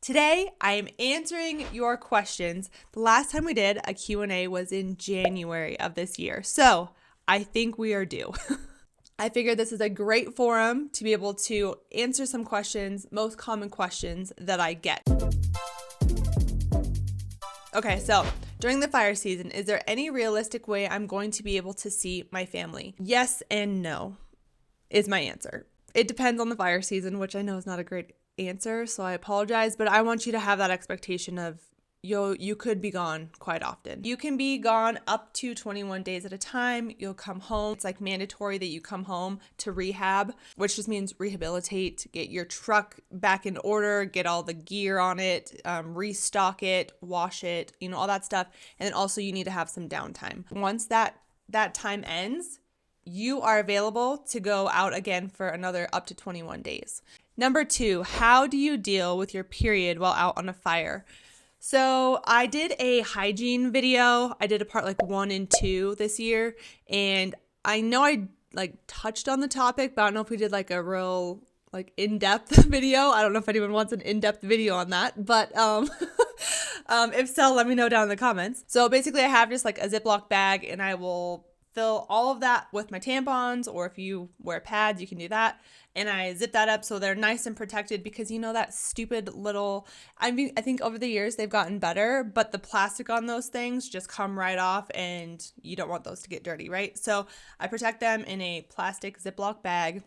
Today, I am answering your questions. The last time we did a Q&A was in January of this year, so I think we are due. I figured this is a great forum to be able to answer some questions, most common questions that I get. Okay, so during the fire season, is there any realistic way I'm going to be able to see my family? Yes and no is my answer. It depends on the fire season, which I know is not a great answer, so I apologize, but I want you to have that expectation of you could be gone quite often. You can be gone up to 21 days at a time. You'll come home. It's like mandatory that you come home to rehab, which just means rehabilitate, get your truck back in order, get all the gear on it, restock it, wash it, all that stuff. And then also you need to have some downtime. Once that time ends, you are available to go out again for another up to 21 days. Number 2, how do you deal with your period while out on a fire? So I did a hygiene video. I did a part 1 and 2 this year, and I know I touched on the topic, but I don't know if we did a real in-depth video. I don't know if anyone wants an in-depth video on that, but if so, let me know down in the comments. So basically I have just a Ziploc bag, and I will fill all of that with my tampons, or if you wear pads, you can do that. And I zip that up so they're nice and protected, because that stupid little, I think over the years they've gotten better, but the plastic on those things just come right off, and you don't want those to get dirty, right? So I protect them in a plastic Ziploc bag,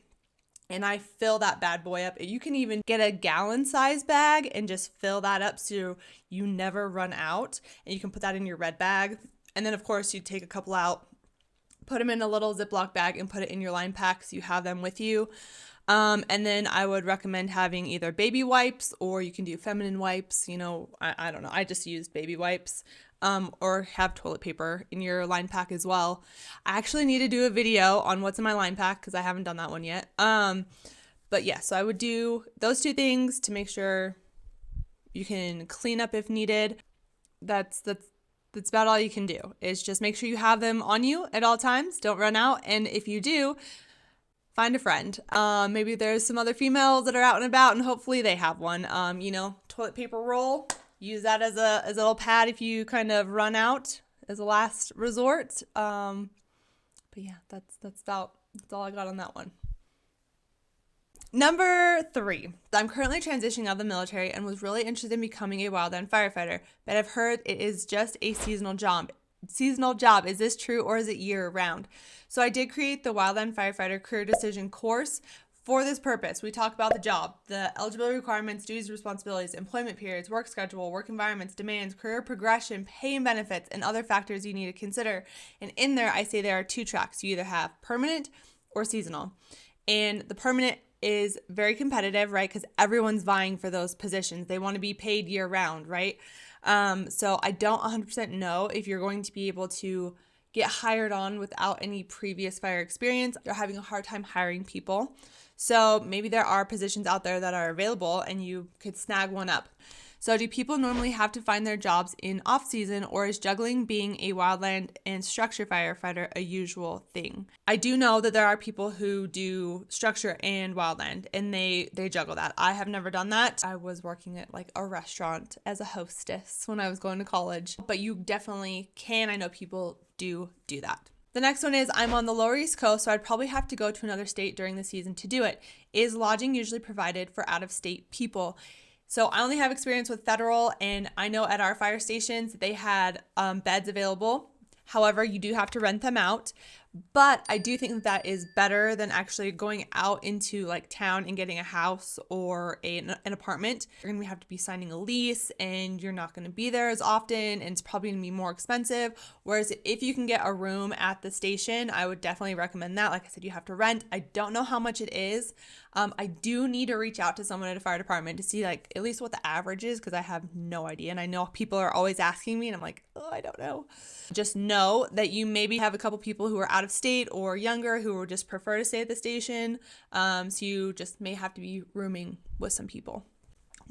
and I fill that bad boy up. You can even get a gallon size bag and just fill that up so you never run out, and you can put that in your red bag. And then of course you take a couple out, put them in a little Ziploc bag, and put it in your line pack so you have them with you. And then I would recommend having either baby wipes, or you can do feminine wipes. I don't know. I just used baby wipes, or have toilet paper in your line pack as well. I actually need to do a video on what's in my line pack because I haven't done that one yet. But yeah, so I would do those 2 things to make sure you can clean up if needed. That's about all you can do, is just make sure you have them on you at all times. Don't run out. And if you do, find a friend. Maybe there's some other females that are out and about, and hopefully they have one. Toilet paper roll. Use that as a little pad if you kind of run out as a last resort. But yeah, that's all I got on that one. Number 3, I'm currently transitioning out of the military and was really interested in becoming a wildland firefighter, but I've heard it is just a seasonal job. Is this true, or is it year round? So I did create the Wildland Firefighter Career Decision course for this purpose. We talk about the job, the eligibility requirements, duties, responsibilities, employment periods, work schedule, work environments, demands, career progression, pay and benefits, and other factors you need to consider. And in there, I say there are 2 tracks. You either have permanent or seasonal. And the permanent is very competitive, right? Because everyone's vying for those positions. They want to be paid year round, right? So I don't 100% know if you're going to be able to get hired on without any previous fire experience. They're having a hard time hiring people. So maybe there are positions out there that are available and you could snag one up. So do people normally have to find their jobs in off season, or is juggling being a wildland and structure firefighter a usual thing? I do know that there are people who do structure and wildland, and they juggle that. I have never done that. I was working at a restaurant as a hostess when I was going to college, but you definitely can. I know people do that. The next one is, I'm on the Lower East Coast, so I'd probably have to go to another state during the season to do it. Is lodging usually provided for out-of-state people? So I only have experience with federal, and I know at our fire stations they had beds available. However, you do have to rent them out. But I do think that is better than actually going out into town and getting a house or an apartment. You're going to have to be signing a lease, and you're not going to be there as often, and it's probably going to be more expensive. Whereas if you can get a room at the station, I would definitely recommend that. Like I said, you have to rent. I don't know how much it is. I do need to reach out to someone at a fire department to see at least what the average is, because I have no idea. And I know people are always asking me, and I'm like, oh, I don't know. Just know that you maybe have a couple people who are out of state or younger who would just prefer to stay at the station. So you just may have to be rooming with some people.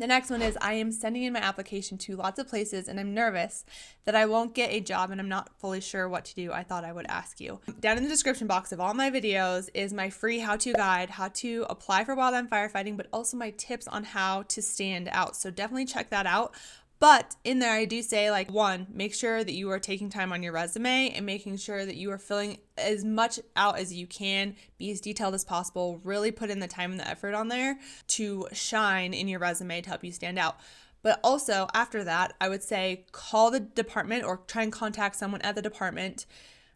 The next one is I am sending in my application to lots of places and I'm nervous that I won't get a job and I'm not fully sure what to do. I thought I would ask you. Down in the description box of all my videos is my free how-to guide, how to apply for wildland firefighting, but also my tips on how to stand out. So definitely check that out. But in there, I do say, like, one, make sure that you are taking time on your resume and making sure that you are filling as much out as you can, be as detailed as possible, really put in the time and the effort on there to shine in your resume to help you stand out. But also, after that, I would say call the department or try and contact someone at the department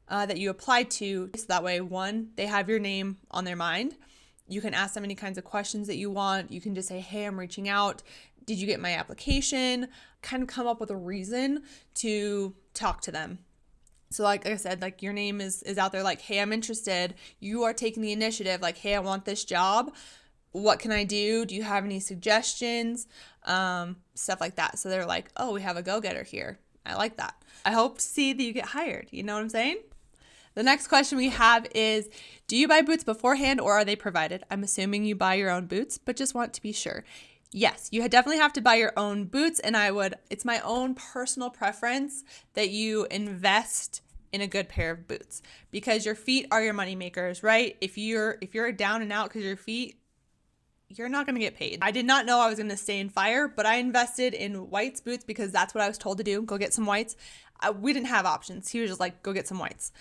that you applied to. So that way, one, they have your name on their mind. You can ask them any kinds of questions that you want. You can just say, hey, I'm reaching out. Did you get my application? Kind of come up with a reason to talk to them. So like I said, like your name is out there like, hey, I'm interested. You are taking the initiative like, hey, I want this job. What can I do? Do you have any suggestions? Stuff like that. So they're like, oh, we have a go-getter here. I like that. I hope to see that you get hired. You know what I'm saying? The next question we have is, do you buy boots beforehand or are they provided? I'm assuming you buy your own boots, but just want to be sure. Yes, you definitely have to buy your own boots, and it's my own personal preference that you invest in a good pair of boots because your feet are your money makers, right? If you're down and out because of your feet, you're not going to get paid. I did not know I was going to stay in fire, but I invested in whites boots because that's what I was told to do. Go get some whites. We didn't have options. He was just like, go get some whites.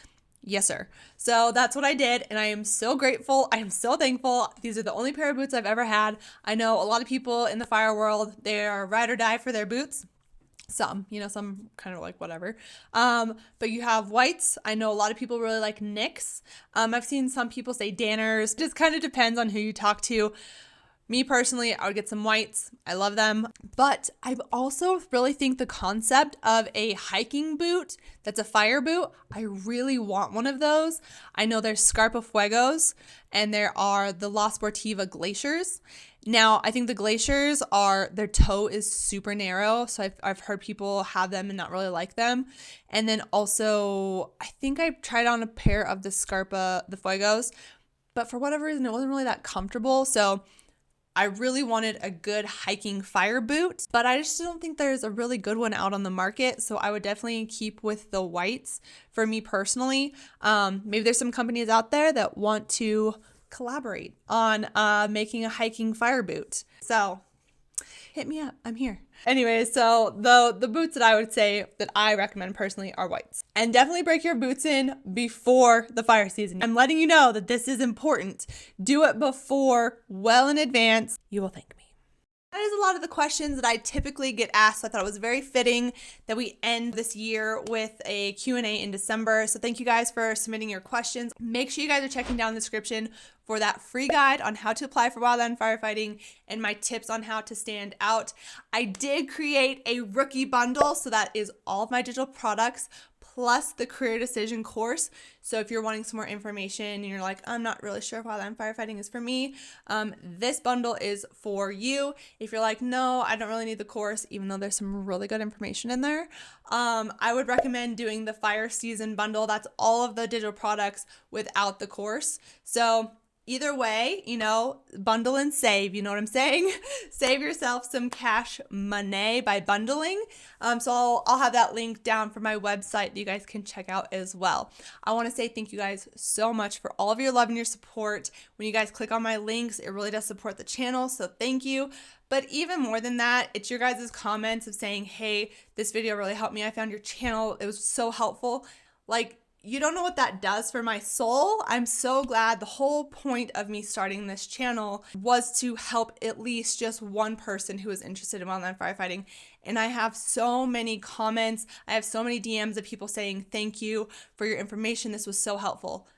Yes, sir. So that's what I did, and I am so grateful. I am so thankful. These are the only pair of boots I've ever had. I know a lot of people in the fire world, they are ride or die for their boots. Some kind of like whatever. But you have whites. I know a lot of people really like Nicks. I've seen some people say Danners. It just kind of depends on who you talk to. Me personally, I would get some whites. I love them. But I also really think the concept of a hiking boot that's a fire boot, I really want one of those. I know there's Scarpa Fuegos and there are the La Sportiva Glaciers. Now, I think the Glaciers their toe is super narrow. So I've heard people have them and not really like them. And then also, I think I tried on a pair of the Fuegos, but for whatever reason, it wasn't really that comfortable. So I really wanted a good hiking fire boot, but I just don't think there's a really good one out on the market. So I would definitely keep with the whites for me personally. Maybe there's some companies out there that want to collaborate on making a hiking fire boot. So hit me up. I'm here. Anyways, so the boots that I would say that I recommend personally are whites. And definitely break your boots in before the fire season. I'm letting you know that this is important. Do it before, well in advance. You will thank me. That is a lot of the questions that I typically get asked. So I thought it was very fitting that we end this year with a Q&A in December. So thank you guys for submitting your questions. Make sure you guys are checking down the description for that free guide on how to apply for wildland firefighting and my tips on how to stand out. I did create a rookie bundle, so that is all of my digital products plus the career decision course. So if you're wanting some more information and you're like, I'm not really sure if wildland firefighting is for me, this bundle is for you. If you're like, no, I don't really need the course, even though there's some really good information in there, I would recommend doing the fire season bundle. That's all of the digital products without the course. So either way, bundle and save, you know what I'm saying? Save yourself some cash money by bundling. So I'll have that link down for my website that you guys can check out as well. I want to say thank you guys so much for all of your love and your support. When you guys click on my links, it really does support the channel. So thank you. But even more than that, it's your guys' comments of saying, hey, this video really helped me. I found your channel. It was so helpful. You don't know what that does for my soul. I'm so glad. The whole point of me starting this channel was to help at least just one person who is interested in wildland firefighting. And I have so many comments. I have so many DMs of people saying, thank you for your information. This was so helpful.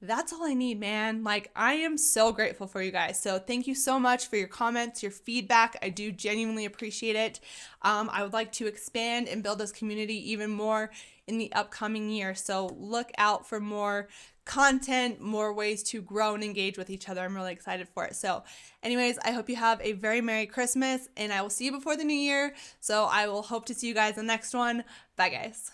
That's all I need, man. I am so grateful for you guys. So thank you so much for your comments, your feedback. I do genuinely appreciate it. I would like to expand and build this community even more in the upcoming year. So look out for more content, more ways to grow and engage with each other. I'm really excited for it. So anyways, I hope you have a very Merry Christmas and I will see you before the new year. So I will hope to see you guys in the next one. Bye guys.